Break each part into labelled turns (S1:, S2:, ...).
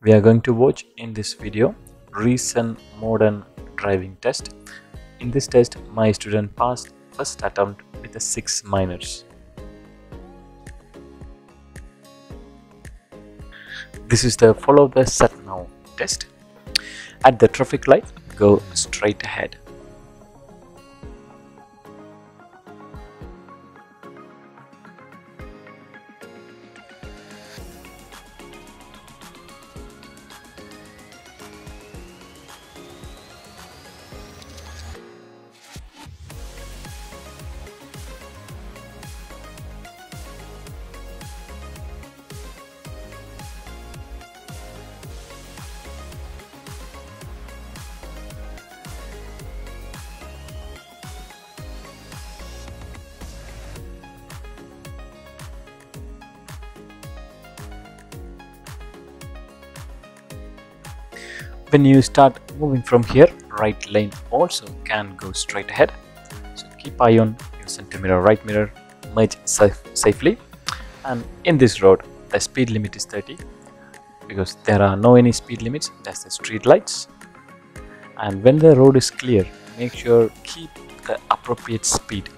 S1: We are going to watch in this video recent modern driving test. In this test, my student passed first attempt with a 6 minors. This is the follow the set now test. At the traffic light, go straight ahead. When you start moving from here, right lane also can go straight ahead. So keep eye on your center mirror, right mirror, merge safely. And in this road, the speed limit is 30 because there are no any speed limits. That's the street lights. And when the road is clear, make sure keep the appropriate speed.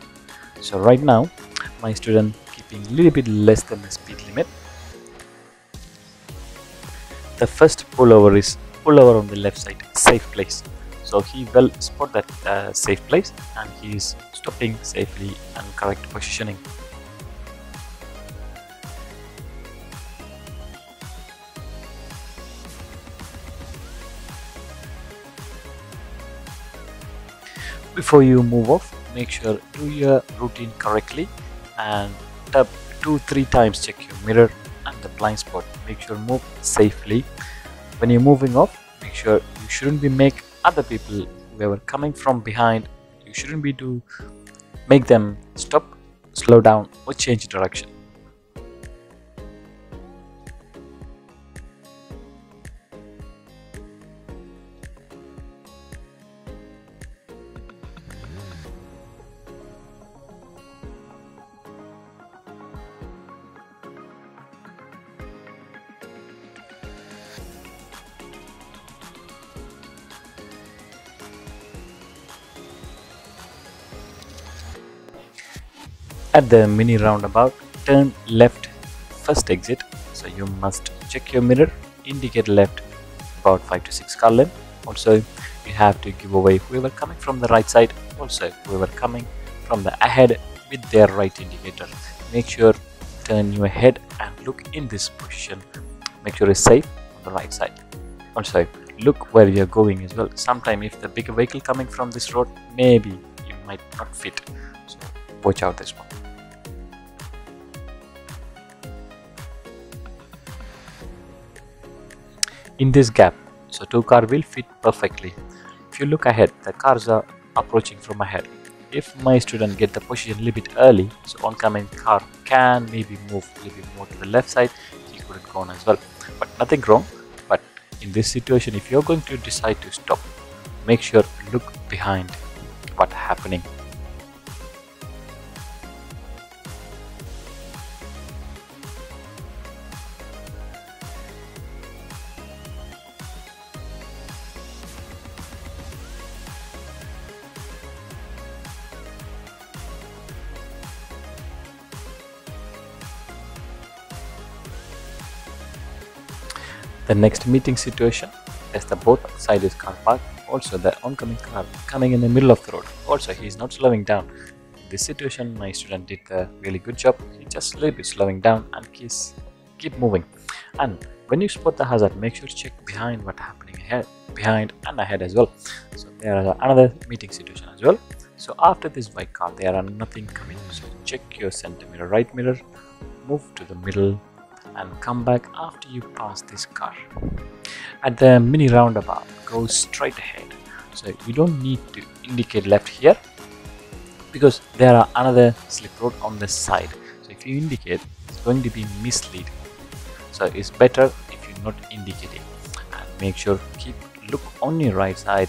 S1: So right now, my student keeping a little bit less than the speed limit. The first pullover is pullover on the left side, safe place. So he will spot that safe place and he is stopping safely and correct positioning. Before you move off, make sure do your routine correctly and tap 2-3 times, check your mirror and the blind spot. Make sure move safely. When you're moving off, make sure you shouldn't be make other people who are coming from behind, you shouldn't be to make them stop, slow down or change direction. At the mini roundabout, turn left first exit, so you must check your mirror, indicate left about 5 to 6 car length. Also, you have to give away whoever coming from the right side, also whoever coming from the ahead with their right indicator. Make sure turn your head and look in this position. Make sure it's safe on the right side. Also, look where you're going as well. Sometime if the bigger vehicle coming from this road, maybe you might not fit. So watch out this one. In this gap, so 2 cars will fit perfectly. If you look ahead, the cars are approaching from ahead. If my student get the position a little bit early, so oncoming car can maybe move a little bit more to the left side, he could have gone as well. But nothing wrong. But in this situation, if you're going to decide to stop, make sure look behind what's happening. The next meeting situation is the both side is car park. Also the oncoming car coming in the middle of the road. Also he is not slowing down. In this situation my student did a really good job. He just a little bit slowing down and keep moving. And when you spot the hazard, make sure to check behind what happening ahead, behind and ahead as well. So there is another meeting situation as well. So after this white car there are nothing coming. So check your center mirror, right mirror, move to the middle and come back after you pass this car. At the mini roundabout, go straight ahead. So you don't need to indicate left here because there are another slip road on the side. So if you indicate, it's going to be mislead. So it's better if you're not indicating. And make sure keep look on your right side.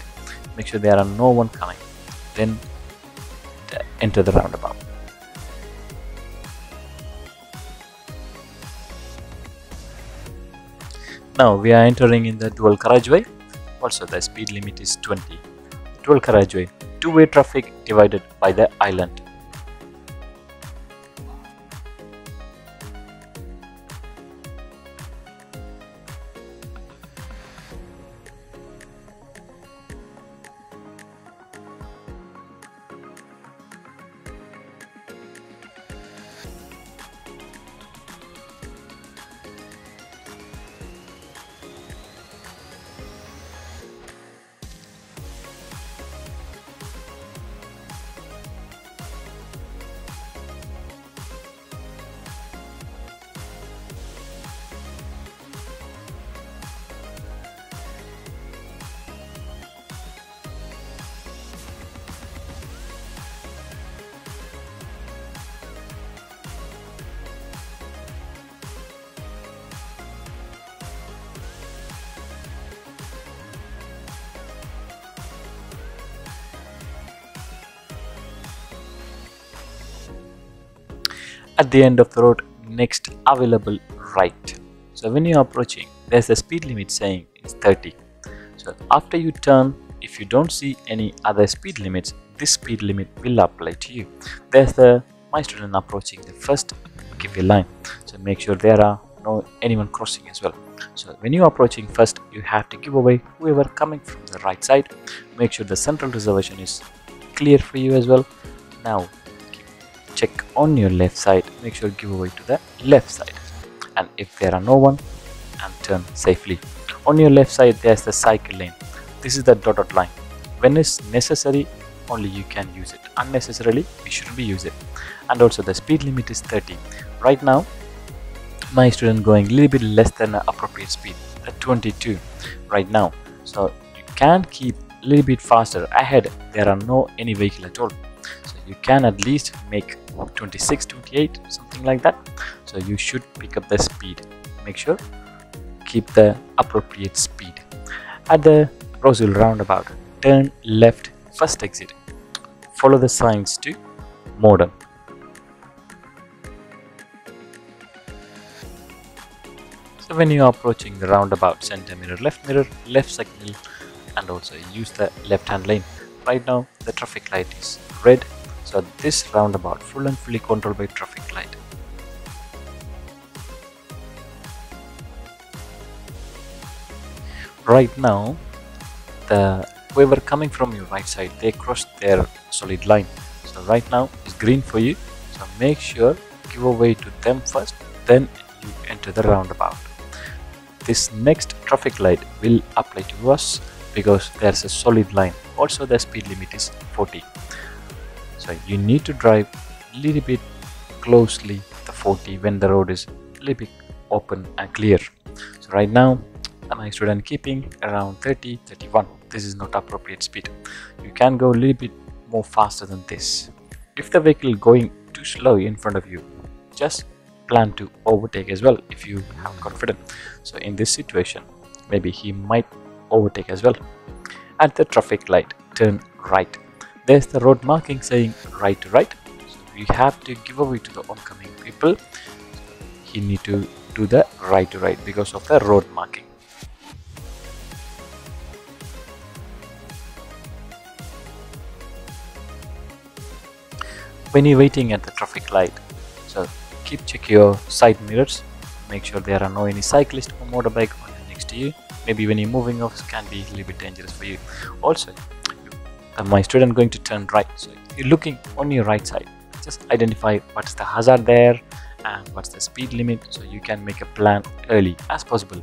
S1: Make sure there are no one coming. Then enter the roundabout. Now we are entering in the dual carriageway. Also the speed limit is 20. Dual carriageway, two-way traffic divided by the island. At the end of the road, next available right. So when you are approaching, there's a speed limit saying it's 30. So after you turn, if you don't see any other speed limits, this speed limit will apply to you. There's the my student approaching the first give a line, so make sure there are no anyone crossing as well. So when you are approaching first, you have to give away whoever coming from the right side. Make sure the central reservation is clear for you as well. Now check on your left side, make sure give away to the left side, and if there are no one, and turn safely. On your left side there's the cycle lane. This is the dotted line. When it's necessary, only you can use it. Unnecessarily we shouldn't be use it. And also the speed limit is 30. Right now my student going a little bit less than the appropriate speed at 22 right now, so you can keep a little bit faster. Ahead there are no any vehicle at all, so you can at least make 26, 28, something like that. So you should pick up the speed. Make sure keep the appropriate speed. At the Roseville roundabout, turn left, first exit. Follow the signs to Morden. So when you are approaching the roundabout, center mirror, left signal, and also use the left hand lane. Right now the traffic light is red, so this roundabout full and fully controlled by traffic light. Right now the whoever coming from your right side, they crossed their solid line. So right now it's green for you, so make sure give away to them first, then you enter the roundabout. This next traffic light will apply to us because there's a solid line. Also the speed limit is 40. So you need to drive a little bit closely the 40 when the road is a little bit open and clear. So right now my student keeping around 30, 31. This is not appropriate speed. You can go a little bit more faster than this. If the vehicle going too slow in front of you, just plan to overtake as well if you have confidence. So in this situation, maybe he might overtake as well. At the traffic light, turn right. There's the road marking saying right to right. So you have to give away to the oncoming people. He need to do the right to right because of the road marking. When you're waiting at the traffic light, so keep check your side mirrors, make sure there are no any cyclist or motorbike next to you. Maybe when you're moving off, it can be a little bit dangerous for you. Also, my student going to turn right, so you're looking on your right side, just identify what's the hazard there and what's the speed limit, so you can make a plan early as possible.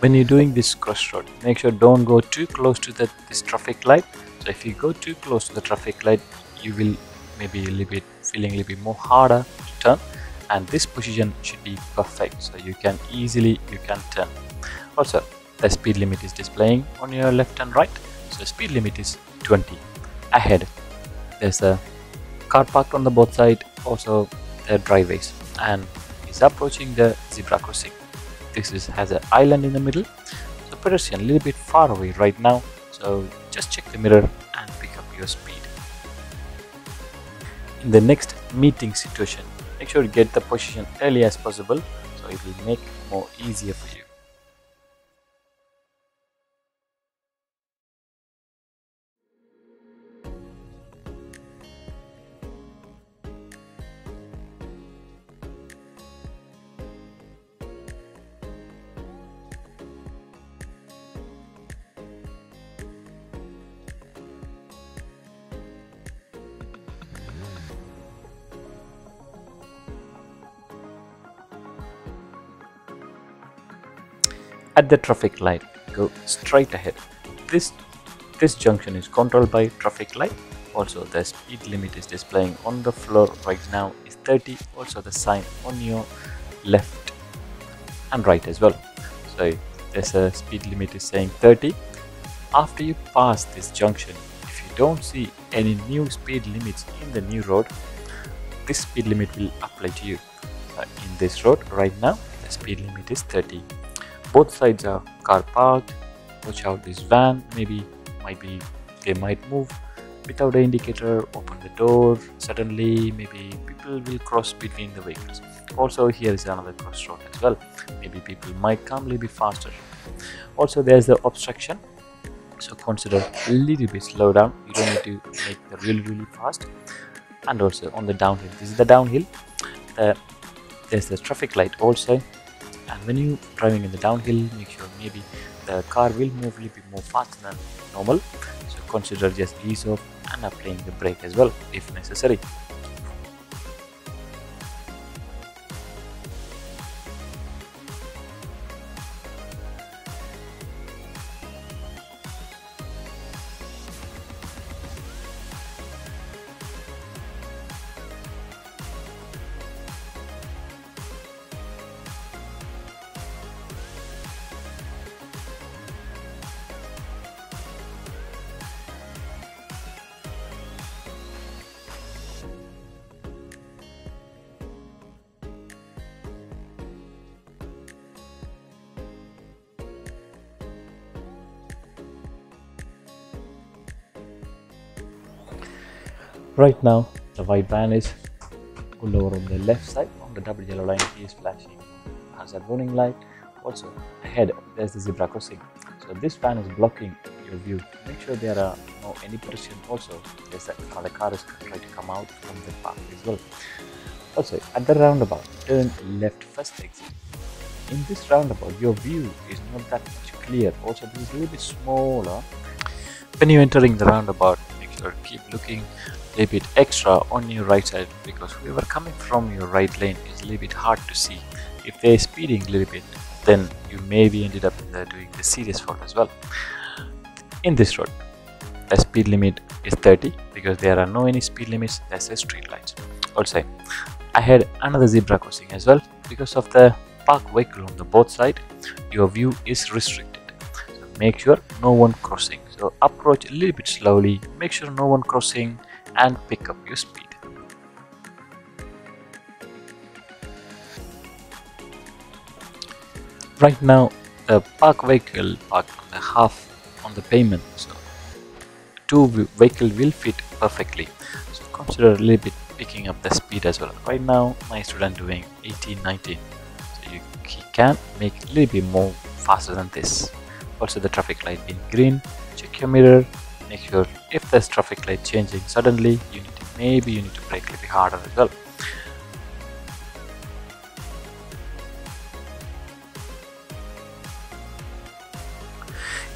S1: When you're doing this crossroad, make sure don't go too close to this traffic light. So if you go too close to the traffic light, you will maybe a little bit feeling a little bit more harder to turn, and this position should be perfect so you can turn. Also the speed limit is displaying on your left and right, so speed limit is 20. Ahead there's a car parked on the both side, also the driveways, and is approaching the zebra crossing. This has an island in the middle, so pedestrian a little bit far away right now, so just check the mirror and pick up your speed. In the next meeting situation, make sure to get the position early as possible, so it will make it more easier for you. At the traffic light, go straight ahead. This junction is controlled by traffic light. Also, the speed limit is displaying on the floor right now is 30. Also, the sign on your left and right as well. So there's a speed limit is saying 30. After you pass this junction, if you don't see any new speed limits in the new road, this speed limit will apply to you. In this road right now, the speed limit is 30. Both sides are car parked. Watch out this van, they might move without an indicator. Open the door suddenly, maybe people will cross between the vehicles. Also, here is another crossroad as well. Maybe people might come a little bit faster. Also, there's the obstruction, so consider a little bit slow down. You don't need to make the really fast. And also on the downhill, this is the downhill, there's the traffic light also. And when you driving in the downhill, make sure maybe the car will move a little bit more faster than normal, so consider just ease off and applying the brake as well if necessary. Right now, the white van is pulled over on the left side. On the double yellow line, he is flashing hazard warning light. Also, ahead there's the zebra crossing. So this van is blocking your view. Make sure there are no any pedestrian. Also, there's the car is trying to come out from the park as well. Also, at the roundabout, turn left first exit. In this roundabout, your view is not that much clear. Also, this is a little bit smaller. When you're entering the roundabout, make sure keep looking a bit extra on your right side, because whoever coming from your right lane is a little bit hard to see. If they're speeding a little bit, then you maybe ended up doing the serious fault as well. In this road, the speed limit is 30 because there are no any speed limits. There's a street lights. Also, I had another zebra crossing as well. Because of the park vehicle on the both side, your view is restricted. So make sure no one crossing. So approach a little bit slowly. Make sure no one crossing and pick up your speed. Right now, the park vehicle parked the half on the pavement, so two vehicle will fit perfectly. So consider a little bit picking up the speed as well. Right now, my student doing 18, 19, so he can make a little bit more faster than this. Also, the traffic light being green, check your mirror. Make sure if there's traffic light changing suddenly, you need to brake a little bit harder as well.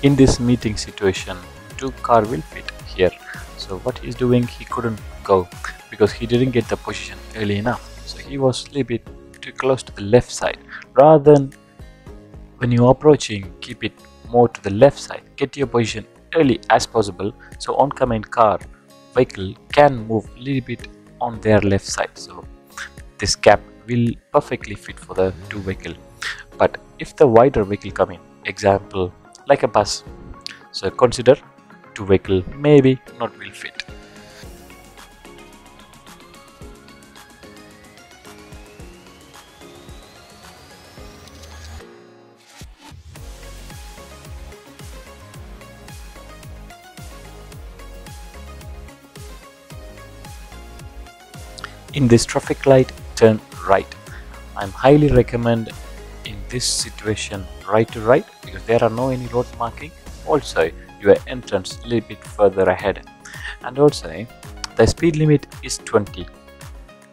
S1: In this meeting situation, two car will fit here. So what he's doing, he couldn't go because he didn't get the position early enough. So he was a little bit too close to the left side. Rather than when you're approaching, keep it more to the left side. Get your position early as possible, so oncoming car vehicle can move a little bit on their left side. So this gap will perfectly fit for the two vehicle. But if the wider vehicle come in, example like a bus, so consider two vehicle maybe not will fit. In this traffic light, turn right. I'm highly recommend in this situation right to right because there are no any road marking. Also, your entrance a little bit further ahead, and also the speed limit is 20.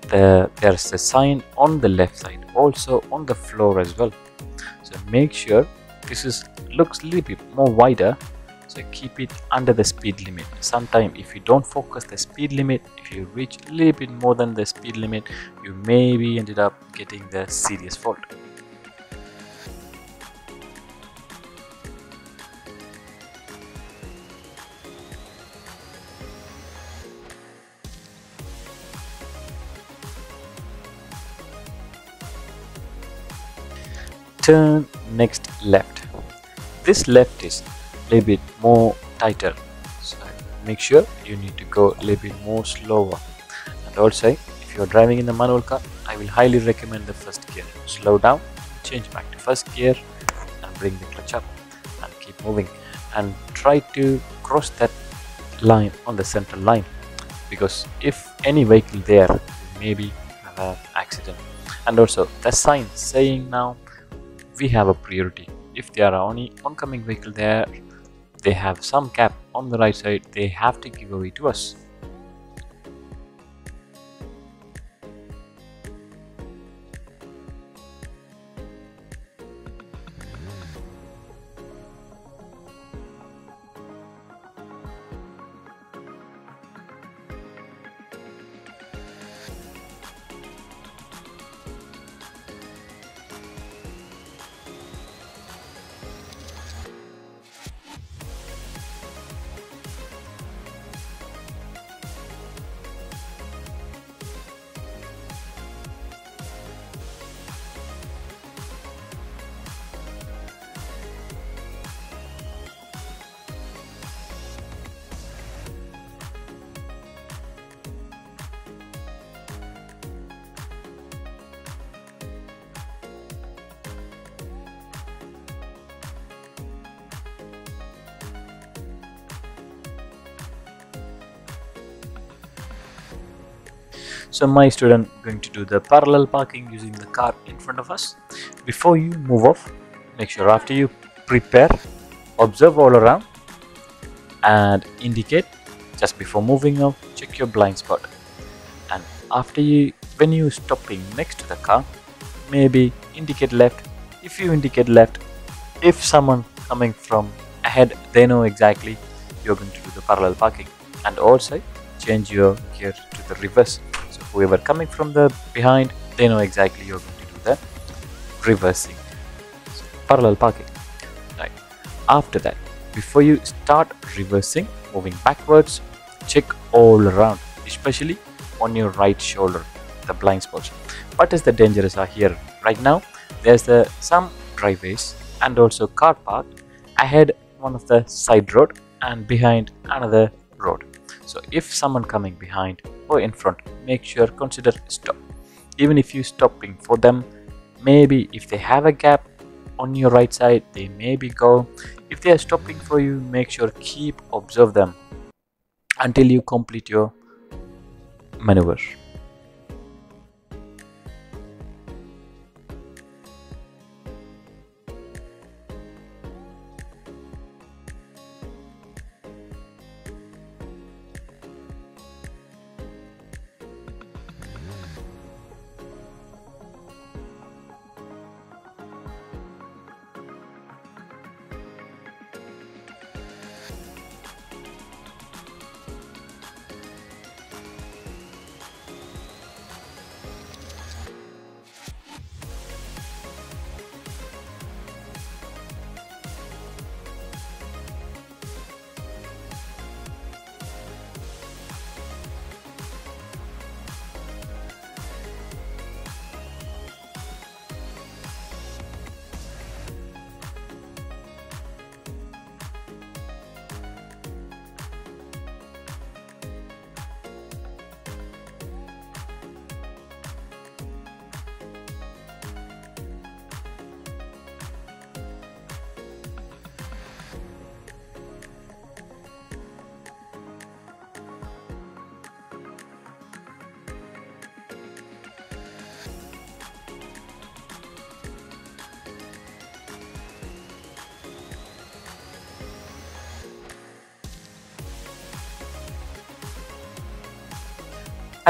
S1: There's a sign on the left side, also on the floor as well. So make sure this is looks a little bit more wider. So keep it under the speed limit. Sometimes if you don't focus the speed limit, if you reach a little bit more than the speed limit, you maybe ended up getting the serious fault. Turn next left. This left is a little bit more tighter, so make sure you need to go a little bit more slower. And also if you're driving in the manual car, I will highly recommend the first gear. Slow down, change back to first gear and bring the clutch up and keep moving, and try to cross that line on the central line, because if any vehicle there, maybe have an accident. And also the sign saying now we have a priority. If there are any oncoming vehicle there, they have some gap on the right side, they have to give away to us. So my student going to do the parallel parking using the car in front of us. Before you move off, make sure after you prepare, observe all around and indicate. Just before moving off, check your blind spot. And after when you stopping next to the car, maybe indicate left. If you indicate left, if someone coming from ahead, they know exactly you're going to do the parallel parking. And also change your gear to the reverse. So whoever coming from the behind, they know exactly you're going to do the reversing. So parallel parking. Right. After that, before you start reversing, moving backwards, check all around, especially on your right shoulder, the blind spots. What is the dangerous are here? Right now, there's some driveways and also car park ahead one of the side road and behind another road. So if someone coming behind or in front, make sure consider stop. Even if you stopping for them, maybe if they have a gap on your right side, they maybe go. If they are stopping for you, make sure keep observe them until you complete your maneuver.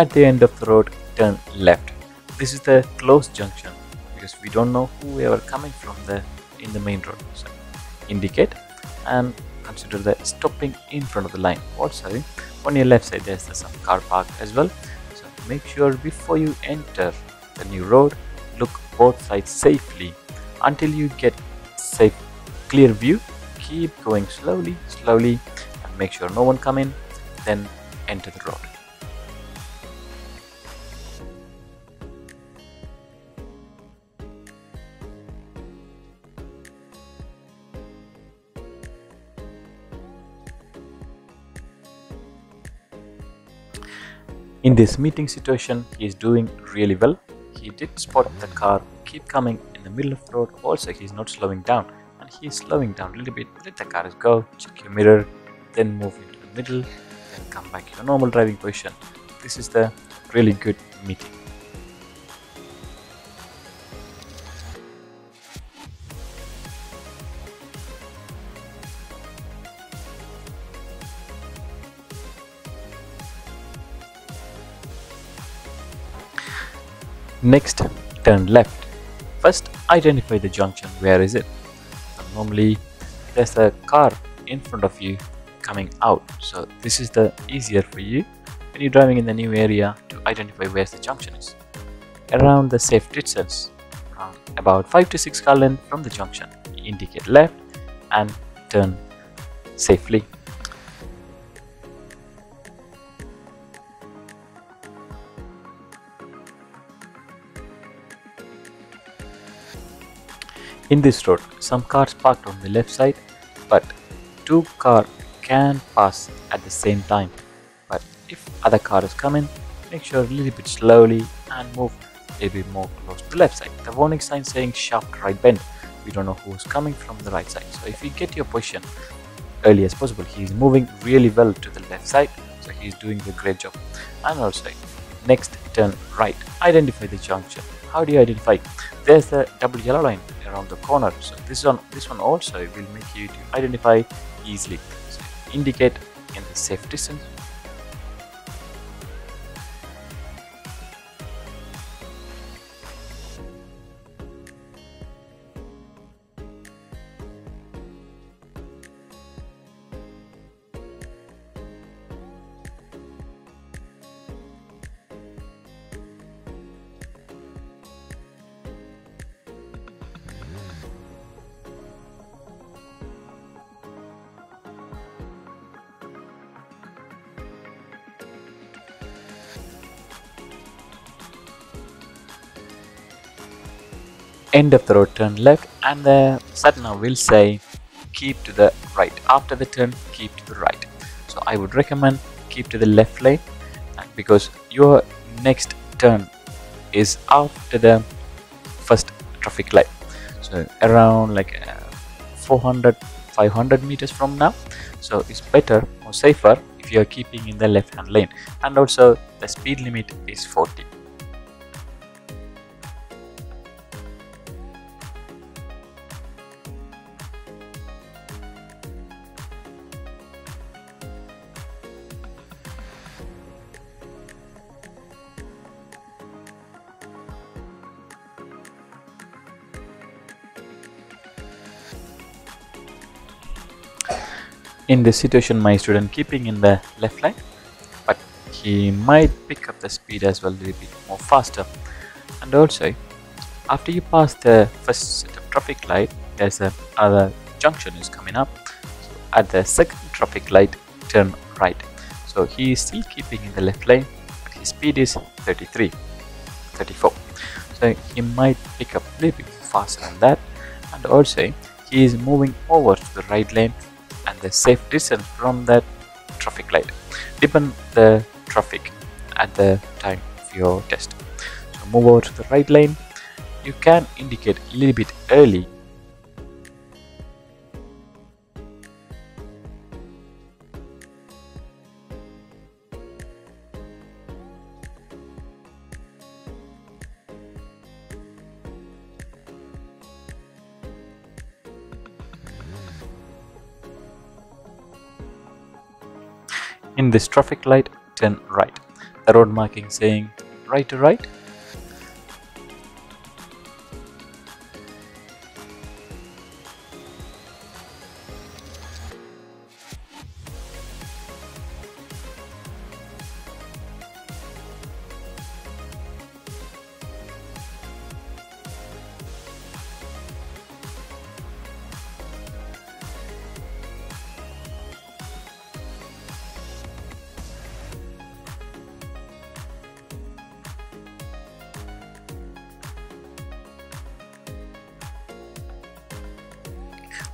S1: At the end of the road, turn left. This is the closed junction because we don't know whoever coming from in the main road. So indicate and consider the stopping in front of the line. Also, on your left side there's some car park as well. So make sure before you enter the new road, look both sides safely until you get safe clear view. Keep going slowly and make sure no one come in, then enter the road. In this meeting situation, he is doing really well. He did spot the car keep coming in the middle of the road. Also, he's not slowing down, and he is slowing down a little bit. Let the car go, check your mirror, then move into the middle, then come back to your normal driving position. This is the really good meeting. Next, turn left. First, identify the junction. Where is it? Normally, there's a car in front of you coming out. So this is the easier for you when you're driving in the new area to identify where the junction is. Around the safe distance, about 5 to 6 car length from the junction, indicate left and turn safely. In this road, some cars parked on the left side, but 2 cars can pass at the same time. But if other car is coming, make sure a little bit slowly and move a little bit more close to the left side. The warning sign saying sharp right bend. We don't know who's coming from the right side. So if you get your position early as possible, he's moving really well to the left side. So he's doing a great job. And also, next turn right. Identify the junction. How do you identify? There's a double yellow line around the corner. So this one also will make you to identify easily. So indicate in the safe distance. End of the road, turn left, and the sutton will say keep to the right. After the turn, keep to the right. So I would recommend keep to the left lane because your next turn is after the first traffic light. So around like 400-500 meters from now. So it's better or safer if you are keeping in the left hand lane. And also the speed limit is 40. In this situation, my student keeping in the left lane, but he might pick up the speed as well a little bit more faster. And also, after you pass the first set of traffic light, there's another junction is coming up. So at the second traffic light, turn right. So he is still keeping in the left lane, but his speed is 34. So he might pick up a little bit faster than that. And also, he is moving over to the right lane and the safe distance from that traffic light. Depend the traffic at the time of your test. So move over to the right lane. You can indicate a little bit early. In this traffic light, turn right. the road marking saying right to right.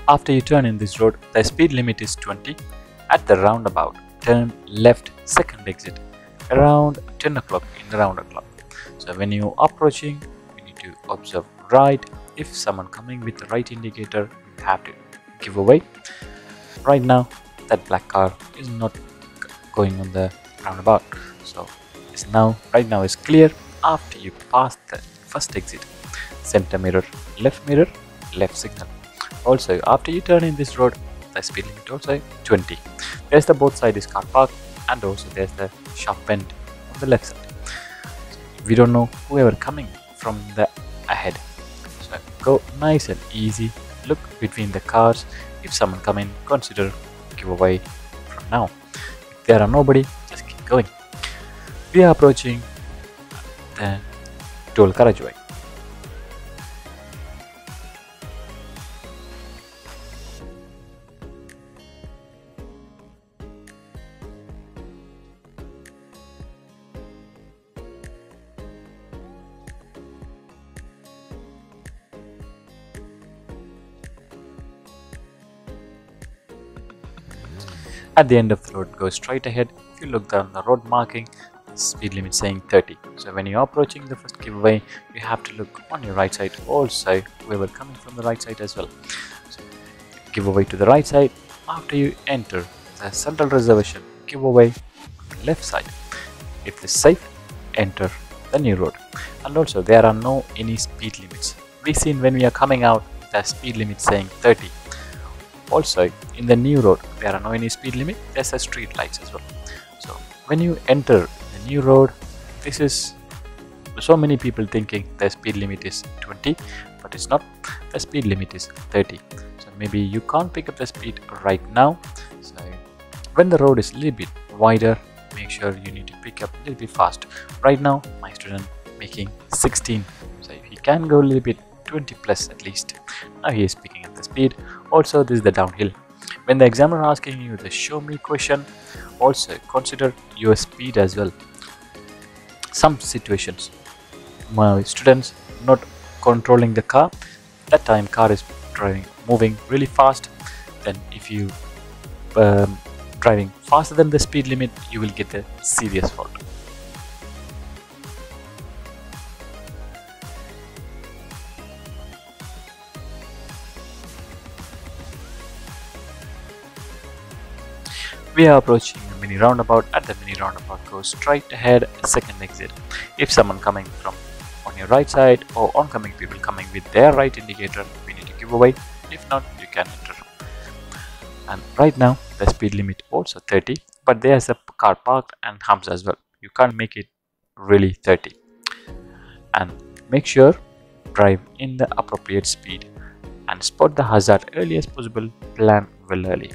S1: After you turn in this road, the speed limit is 20. At the roundabout, turn left, second exit, around 10 o'clock in the round o'clock. So when you are approaching, you need to observe right. If someone coming with the right indicator, you have to give away. Right now, that black car is not going on the roundabout. So right now is clear after you pass the first exit. Center mirror, left signal. Also, after you turn in this road, the speed limit also 20. There's the both side is car park, and also there's the sharp bend on the left side. We don't know whoever coming from the ahead. So go nice and easy. Look between the cars. If someone come in, consider give away from now. If there are nobody, just keep going. We are approaching the toll carriageway. At the end of the road, go straight ahead. If you look down the road marking, the speed limit saying 30. So when you're approaching the first giveaway, you have to look on your right side. Also, whoever coming from the right side as well. So giveaway to the right side. After you enter the central reservation, giveaway on the left side. If it's safe, enter the new road. And also, there are no any speed limits. We seen when we are coming out, the speed limit saying 30. Also, in the new road, there are no any speed limit. There's a street lights as well. So when you enter the new road, this is so many people thinking the speed limit is 20, but it's not. The speed limit is 30. So maybe you can't pick up the speed right now. So when the road is a little bit wider, make sure you need to pick up a little bit fast. Right now, my student making 16. So if he can go a little bit 20 plus at least. Now he is picking up the speed. Also, this is the downhill. When the examiner asking you the show me question, also consider your speed as well. Some situations, my students not controlling the car, that time car is moving really fast. Then if you driving faster than the speed limit, you will get a serious fault. We are approaching the mini roundabout. At the mini roundabout, go straight ahead, second exit. If someone coming from on your right side or oncoming people coming with their right indicator, we need to give away. If not, you can enter. And right now, the speed limit also 30, but there's a car parked and humps as well. You can't make it really 30. And make sure drive in the appropriate speed and spot the hazard early as possible. Plan well early.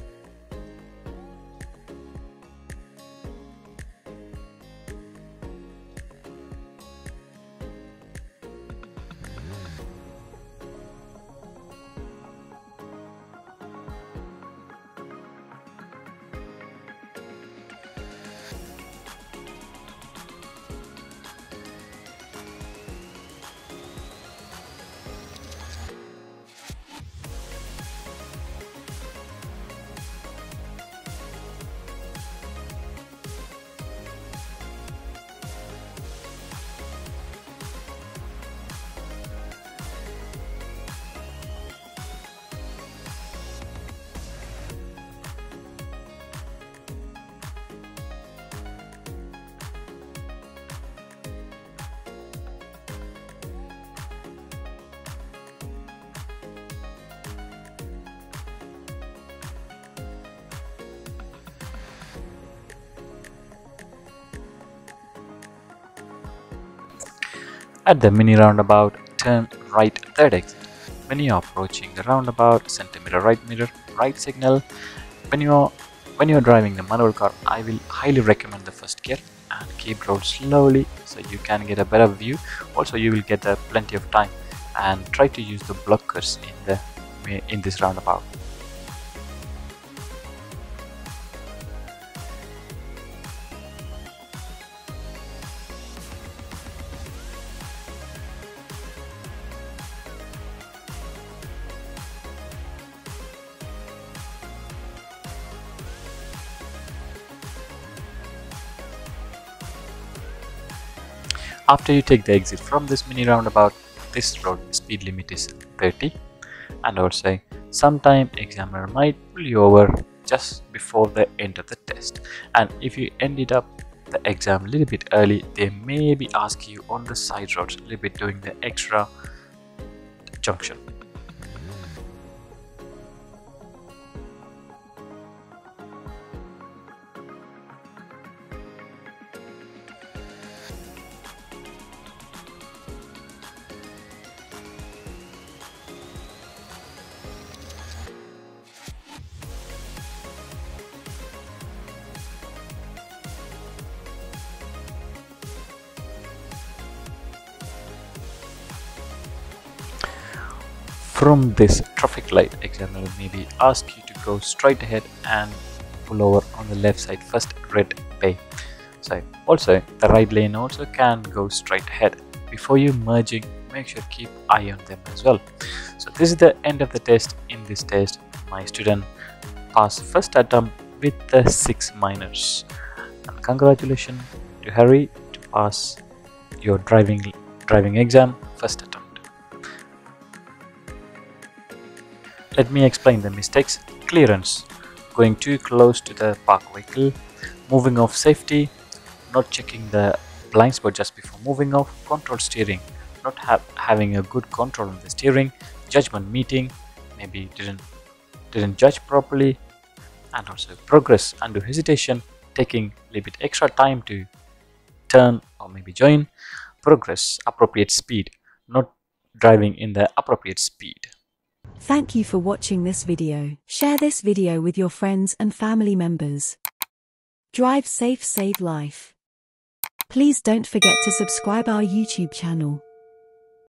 S1: At the mini roundabout, turn right third exit. When you are approaching the roundabout, centimeter right mirror, right signal. When you're driving the manual car, I will highly recommend the first gear and keep road slowly so you can get a better view. Also, you will get plenty of time, and try to use the blockers in this roundabout. After you take the exit from this mini roundabout, this road speed limit is 30, and also sometime examiner might pull you over just before the end of the test, and if you ended up the exam a little bit early, they may be ask you on the side roads a little bit doing the extra junction. From this traffic light, examiner maybe ask you to go straight ahead and pull over on the left side first red bay. So also the right lane also can go straight ahead. Before you merging, make sure keep eye on them as well. So this is the end of the test. In this test, my student passed first attempt with the 6 minors. And congratulations to Harry to pass your driving exam first attempt. Let me explain the mistakes. Clearance, going too close to the parked vehicle, moving off safety, not checking the blind spot just before moving off, control steering, not having a good control on the steering, judgment meeting, maybe didn't judge properly, and also progress, undue hesitation, taking a little bit extra time to turn or maybe join, progress, appropriate speed, not driving in the appropriate speed.
S2: Thank you for watching this video. Share this video with your friends and family members. Drive safe, save life. Please don't forget to subscribe our YouTube channel.